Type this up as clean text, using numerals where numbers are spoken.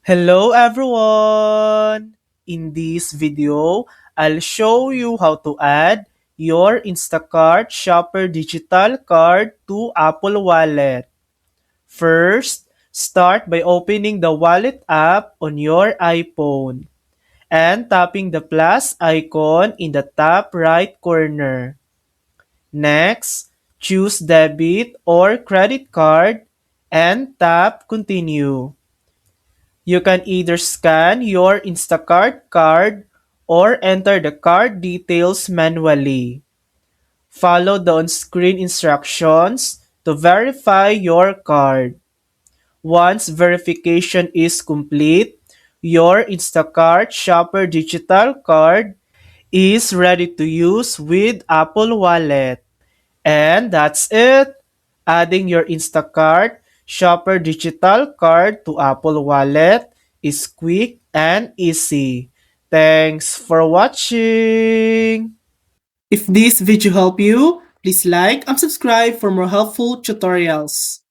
Hello everyone! In this video, I'll show you how to add your Instacart Shopper digital card to Apple Wallet. First, start by opening the Wallet app on your iPhone and tapping the plus icon in the top right corner. Next, choose debit or credit card and tap continue. You can either scan your Instacart card or enter the card details manually. Follow the on-screen instructions to verify your card. Once verification is complete, your Instacart Shopper digital card is ready to use with Apple Wallet. And that's it. Adding your Instacart Shopper digital card to Apple Wallet is quick and easy. Thanks for watching. If this video helped you, please like and subscribe for more helpful tutorials.